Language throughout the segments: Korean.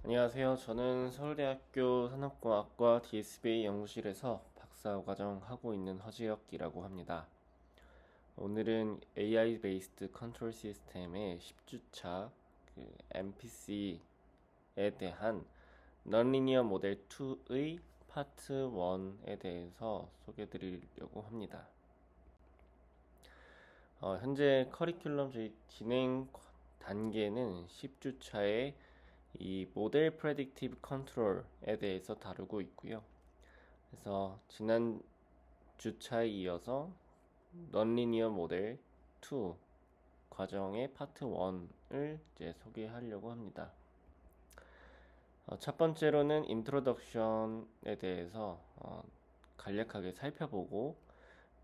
안녕하세요. 저는 서울대학교 산업공학과 DSBA 연구실에서 박사과정 하고 있는 허지혁이라고 합니다. 오늘은 AI 베이스드 컨트롤 시스템의 10주차 MPC에 대한 넌리니어 모델 2의 파트 1에 대해서 소개해 드리려고 합니다. 현재 커리큘럼 저희 진행 단계는 10주차의 이 모델 프레딕티브 컨트롤에 대해서 다루고 있고요. 그래서 지난 주차에 이어서 넌리니어 모델 2 과정의 파트 1을 이제 소개하려고 합니다. 첫 번째로는 인트로덕션에 대해서 간략하게 살펴보고,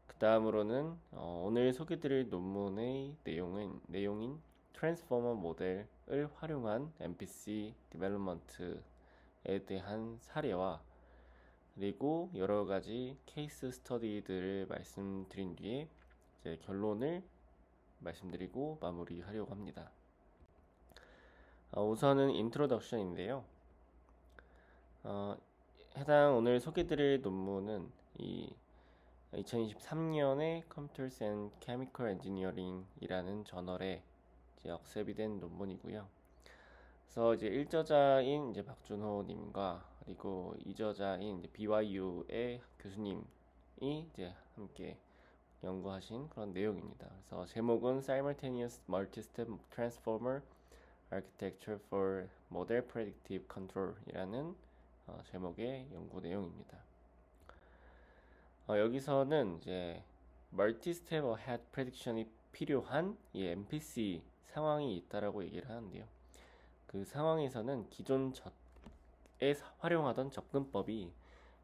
그 다음으로는 오늘 소개드릴 논문의 내용인 트랜스포머 모델을 활용한 MPC 디벨롭먼트에 대한 사례와, 그리고 여러 가지 케이스 스터디들을 말씀드린 뒤에 이제 결론을 말씀드리고 마무리하려고 합니다. 우선은 인트로덕션인데요. 해당 오늘 소개드릴 논문은 이 2023년에 Computers and Chemical Engineering이라는 저널에 이제 억셉이 된 논문이고요. 그래서 이제 1저자인 이제 박준호 님과 그리고 2저자인 이제 BYU의 교수님이 이제 함께 연구하신 그런 내용입니다. 그래서 제목은 Simultaneous Multi-Step Transformer Architecture for Model Predictive Control이라는 제목의 연구 내용입니다. 여기서는 이제 멀티스텝 어헤드 프레딕션이 필요한 이 MPC 상황이 있다라고 얘기를 하는데요. 그 상황에서는 기존에 활용하던 접근법이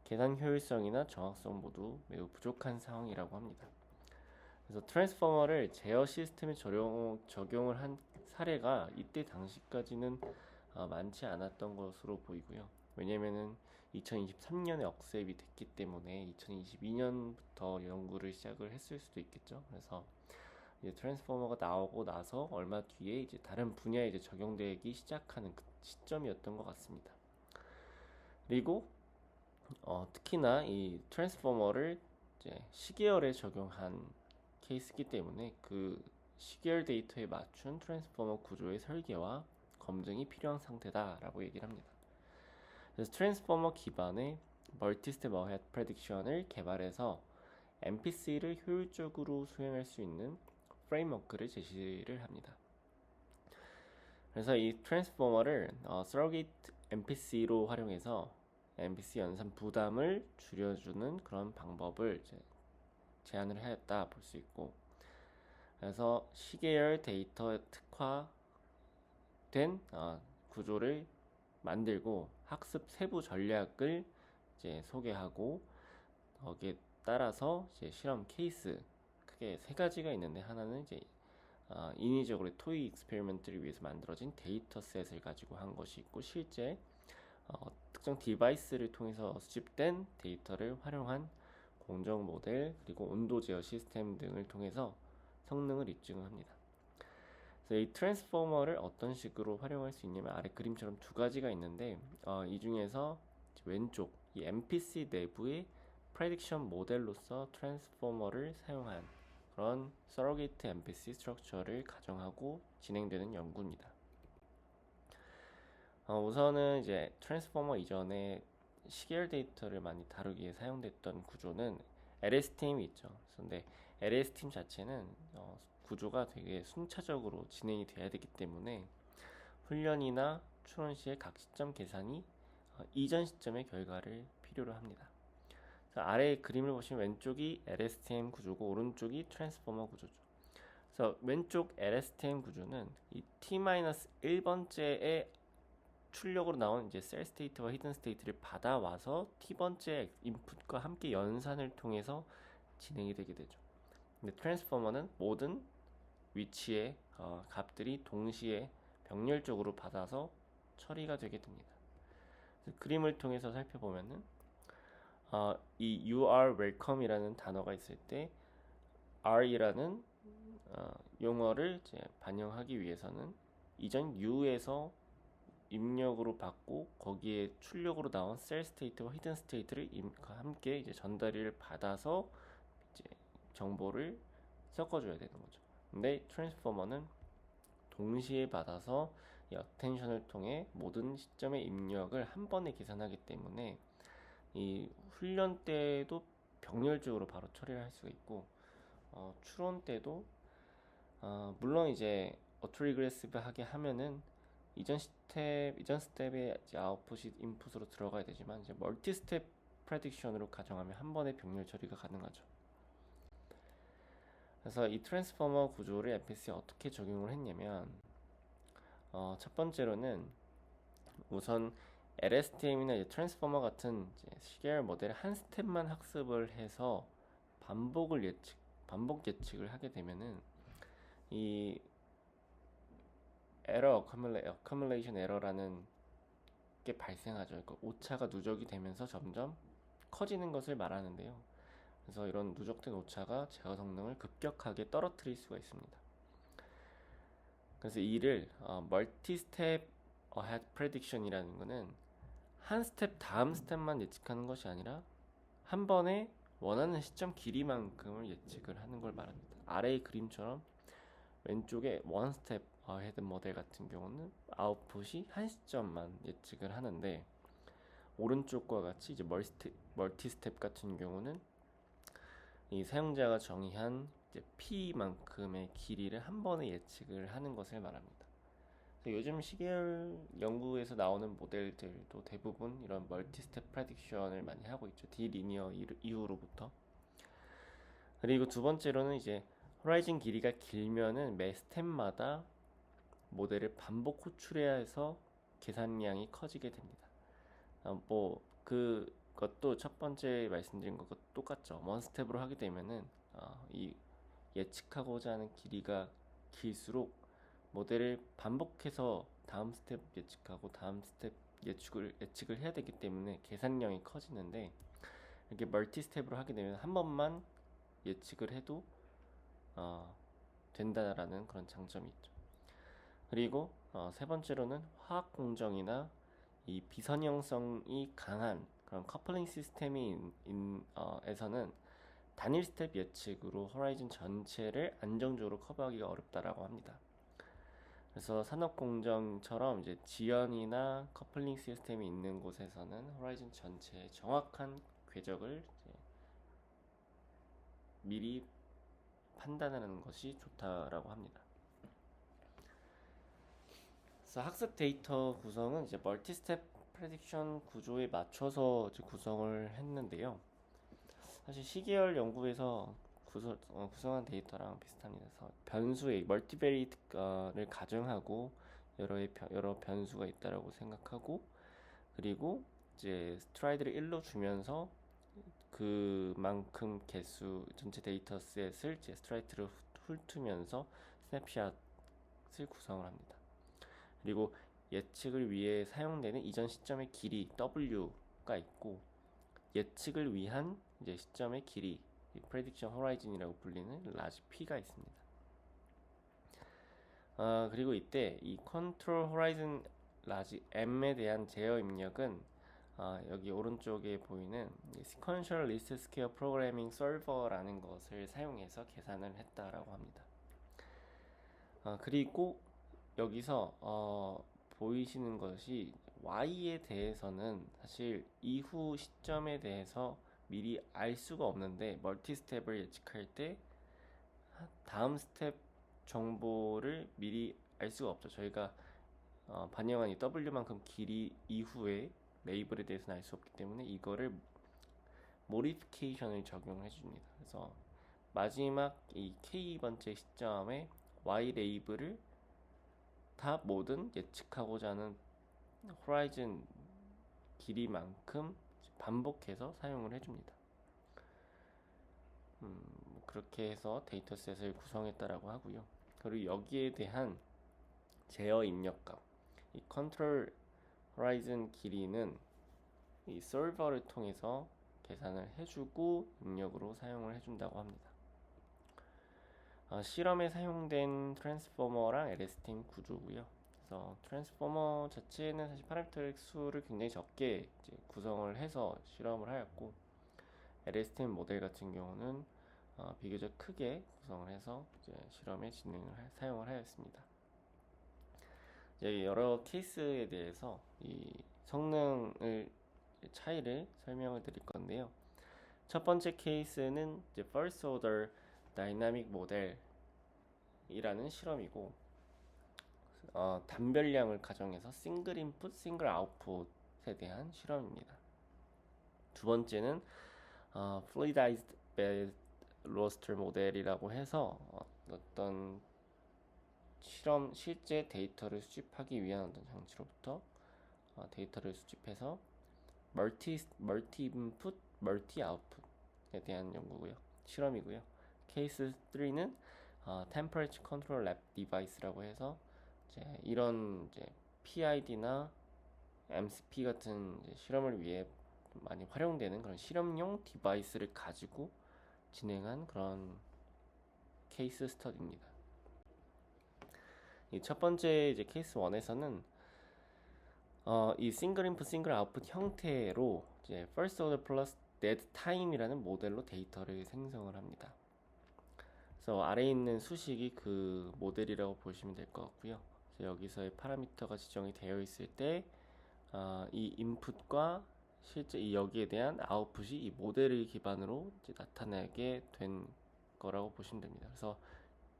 계산 효율성이나 정확성 모두 매우 부족한 상황이라고 합니다. 그래서 트랜스포머를 제어 시스템에 적용을 한 사례가 이때 당시까지는 많지 않았던 것으로 보이고요. 왜냐면은 2023년에 억셉이 됐기 때문에 2022년부터 연구를 시작을 했을 수도 있겠죠. 그래서 이제 트랜스포머가 나오고 나서 얼마 뒤에 이제 다른 분야에 이제 적용되기 시작하는 그 시점이었던 것 같습니다. 그리고 특히나 이 트랜스포머를 이제 시계열에 적용한 케이스이기 때문에 그 시계열 데이터에 맞춘 트랜스포머 구조의 설계와 검증이 필요한 상태다라고 얘기를 합니다. 그래서 트랜스포머 기반의 멀티스텝 어헤드 프레딕션을 개발해서 MPC를 효율적으로 수행할 수 있는 프레임워크를 제시를 합니다. 그래서 이 트랜스포머를 서로게이트 MPC로 활용해서 MPC 연산 부담을 줄여주는 그런 방법을 이제 제안을 하였다 볼 수 있고, 그래서 시계열 데이터 특화된 구조를 만들고 학습 세부 전략을 이제 소개하고, 거기에 따라서 이제 실험 케이스 크게 세 가지가 있는데, 하나는 이제 인위적으로 토이 익스페리먼트를 위해서 만들어진 데이터셋을 가지고 한 것이 있고, 실제 특정 디바이스를 통해서 수집된 데이터를 활용한 공정 모델, 그리고 온도 제어 시스템 등을 통해서 성능을 입증합니다. 그래서 이 트랜스포머를 어떤 식으로 활용할 수 있냐면, 아래 그림처럼 두 가지가 있는데 이 중에서 왼쪽 이 MPC 내부의 프레딕션 모델로서 트랜스포머를 사용한 그런 서로게이트 MPC 스트럭처를 가정하고 진행되는 연구입니다. 우선은 이제 트랜스포머 이전에 시계열 데이터를 많이 다루기에 사용됐던 구조는 LSTM이 있죠. 근데 LSTM 자체는 구조가 되게 순차적으로 진행이 돼야 되기 때문에 훈련이나 추론 시의 각 시점 계산이 이전 시점의 결과를 필요로 합니다. 아래 그림을 보시면 왼쪽이 LSTM 구조고 오른쪽이 트랜스포머 구조죠. 그래서 왼쪽 LSTM 구조는 이 T-1번째의 출력으로 나온 이제 셀 스테이트와 히든 스테이트를 받아와서 T번째 인풋과 함께 연산을 통해서 진행이 되게 되죠. 근데 트랜스포머는 모든 위치의 값들이 동시에 병렬적으로 받아서 처리가 되게 됩니다. 그림을 통해서 살펴보면은 이 You are welcome이라는 단어가 있을 때 R이라는 용어를 이제 반영하기 위해서는 이전 U에서 입력으로 받고 거기에 출력으로 나온 셀 스테이트와 히든 스테이트를 함께 이제 전달을 받아서 이제 정보를 섞어줘야 되는 거죠. 근데 트랜스포머는 동시에 받아서 이 어텐션을 통해 모든 시점의 입력을 한 번에 계산하기 때문에 이 훈련 때도 병렬적으로 바로 처리를 할 수가 있고 추론 때도 물론 이제 어토리그레시브 하게 하면은 이전 스텝의 이제 아웃풋이 인풋으로 들어가야 되지만 이제 멀티 스텝 프레딕션으로 가정하면 한 번에 병렬 처리가 가능하죠. 그래서 이 트랜스포머 구조를 MPC에 어떻게 적용을 했냐면 첫 번째로는 우선 LSTM이나 트랜스포머 같은 이제 시계열 모델의 한 스텝만 학습을 해서 반복 예측을 하게 되면은 이 에러 어커뮬레이션 에러라는 게 발생하죠. 그러니까 오차가 누적이 되면서 점점 커지는 것을 말하는데요. 그래서 이런 누적된 오차가 제어 성능을 급격하게 떨어뜨릴 수가 있습니다. 그래서 이를 멀티 스텝 어헤드 프레딕션이라는 거는 한 스텝 다음 스텝만 예측하는 것이 아니라 한 번에 원하는 시점 길이만큼을 예측을 하는 걸 말합니다. 아래의 그림처럼 왼쪽에 원 스텝 어헤드 모델 같은 경우는 아웃풋이 한 시점만 예측을 하는데 오른쪽과 같이 이제 멀티 스텝 같은 경우는 이 사용자가 정의한 이제 P만큼의 길이를 한 번에 예측을 하는 것을 말합니다. 요즘 시계열 연구에서 나오는 모델들도 대부분 이런 멀티 스텝 프레딕션을 많이 하고 있죠. 디리니어 이후로부터. 그리고 두 번째로는 이제 호라이즌 길이가 길면은 매 스텝마다 모델을 반복 호출해야 해서 계산량이 커지게 됩니다. 그것도 첫 번째 말씀드린 것과 똑같죠. 원 스텝으로 하게 되면은 이 예측하고자 하는 길이가 길수록 모델을 반복해서 다음 스텝 예측하고 다음 스텝 예측을 해야 되기 때문에 계산량이 커지는데 이렇게 멀티 스텝으로 하게 되면 한 번만 예측을 해도 된다라는 그런 장점이 있죠. 그리고 세 번째로는 화학 공정이나 이 비선형성이 강한 그런 커플링 시스템이 에서는 단일 스텝 예측으로 호라이즌 전체를 안정적으로 커버하기가 어렵다라고 합니다. 그래서 산업 공정처럼 이제 지연이나 커플링 시스템이 있는 곳에서는 호라이즌 전체의 정확한 궤적을 미리 판단하는 것이 좋다라고 합니다. 그래서 학습 데이터 구성은 이제 멀티 스텝 프레딕션 구조에 맞춰서 구성을 했는데요. 사실 시계열 연구에서 구성한 데이터랑 비슷합니다. 그래서 변수의 멀티베리트를 가정하고 여러 변수가 있다라고 생각하고 그리고 이제 스트라이드를 1로 주면서 그만큼 개수 전체 데이터셋을 이제 스트라이드로 훑으면서 스냅샷을 구성을 합니다. 그리고 예측을 위해 사용되는 이전 시점의 길이 W가 있고 예측을 위한 이제 시점의 길이 프레딕션 호라이즌이라고 불리는 라지 P가 있습니다. 그리고 이때 이 컨트롤 호라이즌 라지 M에 대한 제어 입력은 여기 오른쪽에 보이는 Sequential Least Square Programming Solver라는 것을 사용해서 계산을 했다라고 합니다. 그리고 여기서 보이시는 것이 Y에 대해서는 사실 이후 시점에 대해서 미리 알 수가 없는데 멀티 스텝을 예측할 때 다음 스텝 정보를 미리 알 수가 없죠. 저희가 반영한 이 W만큼 길이 이후에 레이블에 대해서는 알 수 없기 때문에 이거를 모디피케이션을 적용해 줍니다. 그래서 마지막 이 K번째 시점에 Y 레이블을 다 모든 예측하고자 하는 호라이즌 길이만큼 반복해서 사용을 해줍니다. 그렇게 해서 데이터셋을 구성했다라고 하고요. 그리고 여기에 대한 제어 입력값, 이 컨트롤 호라이즌 길이는 이 솔버를 통해서 계산을 해주고 입력으로 사용을 해준다고 합니다. 실험에 사용된 트랜스포머랑 LSTM 구조고요. 그래서 트랜스포머 자체는 사실 파라미터 수를 굉장히 적게 이제 구성을 해서 실험을 하였고, LSTM 모델 같은 경우는 비교적 크게 구성을 해서 이제 실험에 사용을 하였습니다. 이제 여러 케이스에 대해서 이 성능을 차이를 설명을 드릴 건데요. 첫 번째 케이스는 이제 First Order Dynamic Model이라는 실험이고, 단별량을 가정해서 싱글 인풋, 싱글 아웃풋에 대한 실험입니다. 두 번째는 Fluidized Bed Raster 모델이라고 해서 어떤 실제 데이터를 수집하기 위한 어떤 장치로부터 데이터를 수집해서 멀티 인풋, 멀티 아웃풋에 대한 연구고요. 실험이고요. 케이스 3는 Temperature Control Lab Device라고 해서 이런 PID나 MCP 같은 실험을 위해 많이 활용되는 그런 실험용 디바이스를 가지고 진행한 그런 케이스 스터디입니다. 이 첫 번째 케이스 1에서는 이 싱글 인풋 싱글 아웃풋 형태로 first order plus dead time이라는 모델로 데이터를 생성을 합니다. 그래서 아래에 있는 수식이 그 모델이라고 보시면 될 것 같고요. 여기서의 파라미터가 지정이 되어 있을 때 이 인풋과 실제 이 여기에 대한 아웃풋이 이 모델을 기반으로 나타나게 된 거라고 보시면 됩니다. 그래서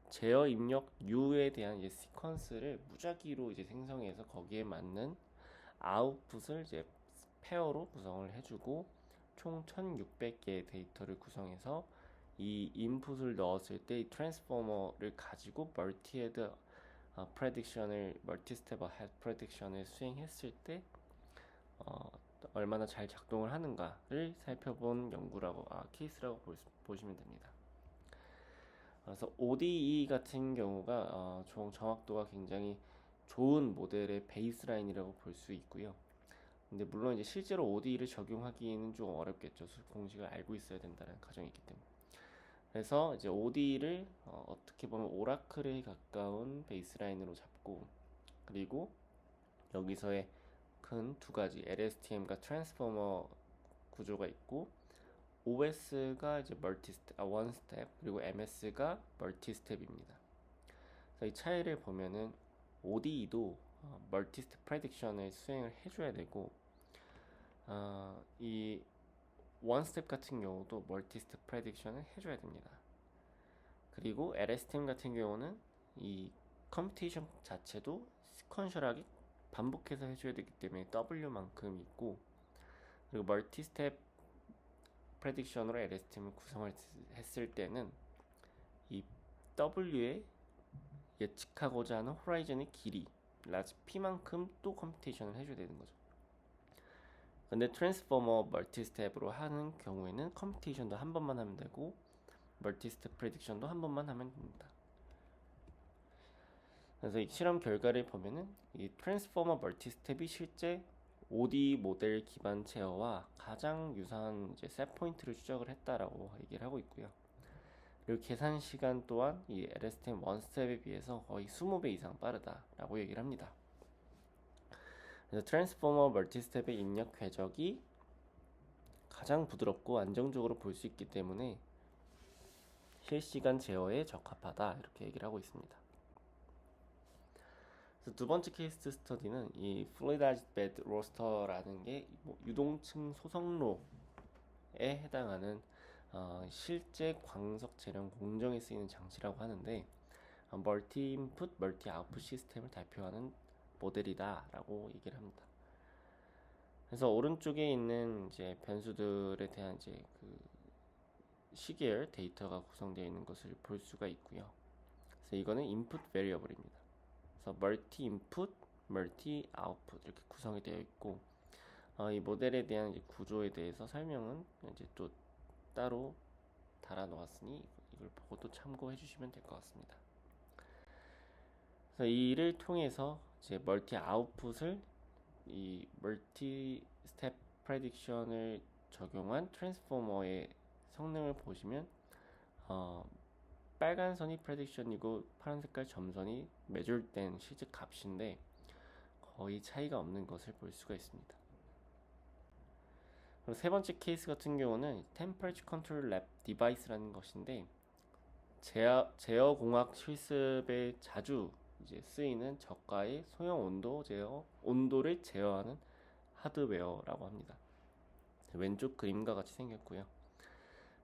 제어 입력 U에 대한 시퀀스를 무작위로 생성해서 거기에 맞는 아웃풋을 페어로 구성을 해주고 총 1600개의 데이터를 구성해서 이 인풋을 넣었을 때 이 트랜스포머를 가지고 멀티헤드 멀티스텝 헤드 프레딕션을 수행했을 때 얼마나 잘 작동을 하는가를 살펴본 케이스라고 보시면 됩니다. 그래서 ODE 같은 경우가 정확도가 굉장히 좋은 모델의 베이스라인이라고 볼 수 있고요. 근데 물론 실제로 ODE를 적용하기는 좀 어렵겠죠. 공식을 알고 있어야 된다는 가정이 있기 때문에. 그래서 ODE를 어떻게 보면 오라클에 가까운 베이스라인으로 잡고, 그리고 여기서의 큰 두 가지 LSTM과 트랜스포머 구조가 있고, OS가 원 스텝, 그리고 MS가 멀티 스텝입니다. 그래서 이 차이를 보면은 ODE도 멀티 스텝 프레딕션을 수행을 해줘야 되고, 이 원 스텝 같은 경우도 멀티 스텝 프레딕션을 해줘야 됩니다. 그리고 LSTM 같은 경우는 이 컴퓨테이션 자체도 시퀀셜하게 반복해서 해줘야 되기 때문에 W만큼 있고, 그리고 멀티 스텝 프레딕션으로 LSTM을 구성을 했을 때는 이 W에 예측하고자 하는 호라이즌의 길이 라지 P만큼 또 컴퓨테이션을 해줘야 되는 거죠. 근데 트랜스포머 멀티 스텝으로 하는 경우에는 컴퓨테이션도 한 번만 하면 되고 멀티 스텝 프레딕션도 한 번만 하면 됩니다. 그래서 이 실험 결과를 보면은 이 트랜스포머 멀티 스텝이 실제 OD 모델 기반 제어와 가장 유사한 셋 포인트를 추적을 했다라고 얘기를 하고 있고요. 그리고 계산 시간 또한 이 LSTM 원 스텝에 비해서 거의 20배 이상 빠르다라고 얘기를 합니다. 그래서 트랜스포머 멀티 스텝의 입력 궤적이 가장 부드럽고 안정적으로 볼 수 있기 때문에 실시간 제어에 적합하다 이렇게 얘기를 하고 있습니다. 그래서 두 번째 케이스 스터디는 이 Fluidized Bed Roster라는 게 유동층 소성로에 해당하는 실제 광석 재련 공정에 쓰이는 장치라고 하는데, 멀티 인풋, 멀티 아웃풋 시스템을 대표하는 모델이다라고 얘기를 합니다. 그래서 오른쪽에 있는 변수들에 대한 그 시계열 데이터가 구성되어 있는 것을 볼 수가 있고요. 그래서 이거는 인풋 베리어블입니다. 그래서 멀티 인풋, 멀티 아웃풋 이렇게 구성이 되어 있고, 이 모델에 대한 구조에 대해서 설명은 또 따로 달아 놓았으니 이걸 보고 또 참고해 주시면 될 것 같습니다. 그래서 이를 통해서 멀티 아웃풋을 이 멀티 스텝 프레딕션을 적용한 트랜스포머의 성능을 보시면 빨간 선이 프레딕션이고 파란 색깔 점선이 매줄된 실제 값인데, 거의 차이가 없는 것을 볼 수가 있습니다. 그리고 세 번째 케이스 같은 경우는 Temperature Control Lab Device라는 것인데 제어 공학 실습에 자주 이제 쓰이는 저가의 소형 온도를 제어하는 하드웨어라고 합니다. 왼쪽 그림과 같이 생겼고요.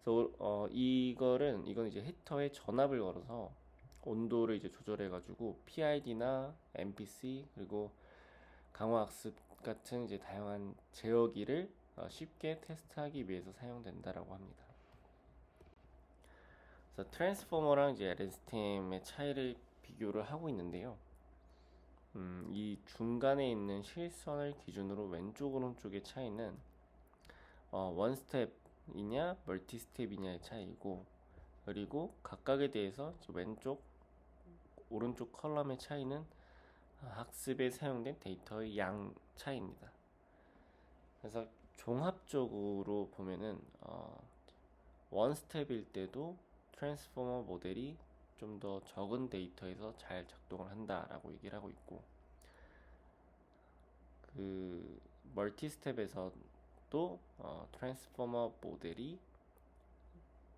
그래서 이건 이제 히터에 전압을 걸어서 온도를 이제 조절해가지고 PID나 MPC 그리고 강화학습 같은 이제 다양한 제어기를 쉽게 테스트하기 위해서 사용된다라고 합니다. 그래서 트랜스포머랑 이제 LSTM의 차이를 비교를 하고 있는데요. 이 중간에 있는 실선을 기준으로 왼쪽 오른쪽의 차이는 원 스텝이냐 멀티 스텝이냐의 차이고, 그리고 각각에 대해서 왼쪽 오른쪽 컬럼의 차이는 학습에 사용된 데이터의 양 차이입니다. 그래서 종합적으로 보면은 원 스텝일 때도 트랜스포머 모델이 좀 더 적은 데이터에서 잘 작동을 한다라고 얘기를 하고 있고, 그 멀티 스텝에서도 트랜스포머 모델이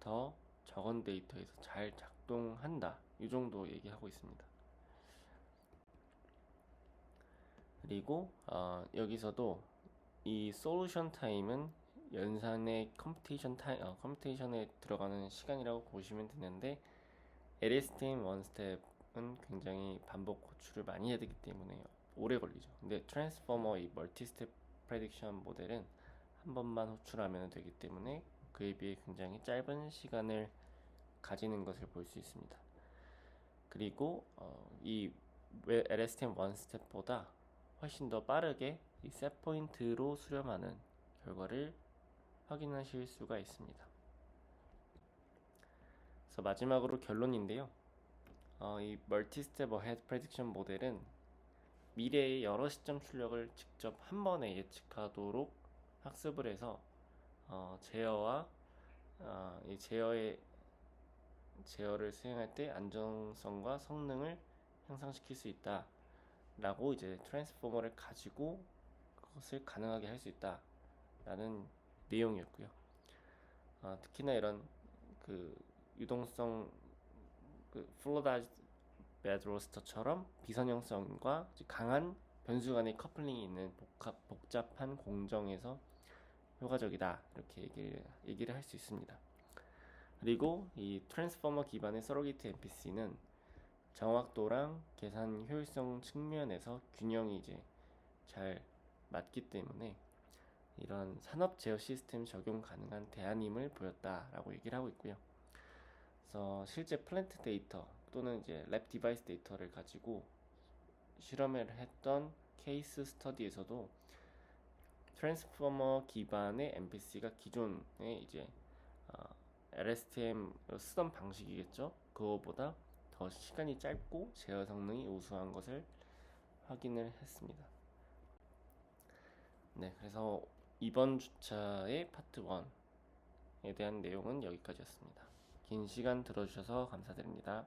더 적은 데이터에서 잘 작동한다, 이 정도 얘기하고 있습니다. 그리고 여기서도 이 솔루션 타임은 연산의 컴퓨테이션에 들어가는 시간이라고 보시면 되는데, LSTM 원스텝은 굉장히 반복 호출을 많이 해야 되기 때문에 오래 걸리죠. 근데 트랜스포머 이 멀티스텝 프레딕션 모델은 한 번만 호출하면 되기 때문에 그에 비해 굉장히 짧은 시간을 가지는 것을 볼 수 있습니다. 그리고 이 LSTM 원스텝보다 훨씬 더 빠르게 이 셋 포인트로 수렴하는 결과를 확인하실 수가 있습니다. 그래서 마지막으로 결론인데요. 이 멀티스텝 어헤드 프레딕션 모델은 미래의 여러 시점 출력을 직접 한 번에 예측하도록 학습을 해서 이 제어를 수행할 때 안정성과 성능을 향상시킬 수 있다라고 이제 트랜스포머를 가지고 그것을 가능하게 할 수 있다라는 내용이었고요. 특히나 이런 그 유동성 플로다이즈 배드 로스터처럼 비선형성과 강한 변수 간의 커플링이 있는 복잡한 공정에서 효과적이다, 이렇게 얘기를 할 수 있습니다. 그리고 이 트랜스포머 기반의 서로게이트 MPC는 정확도랑 계산 효율성 측면에서 균형이 이제 잘 맞기 때문에 이런 산업 제어 시스템 적용 가능한 대안임을 보였다라고 얘기를 하고 있고요. 그래서 실제 플랜트 데이터 또는 이제 랩 디바이스 데이터를 가지고 실험을 했던 케이스 스터디에서도 트랜스포머 기반의 MPC가 기존에 이제 LSTM으로 쓰던 방식이겠죠. 그거보다 더 시간이 짧고 제어 성능이 우수한 것을 확인을 했습니다. 네, 그래서 이번 주차의 파트 1에 대한 내용은 여기까지였습니다. 긴 시간 들어주셔서 감사드립니다.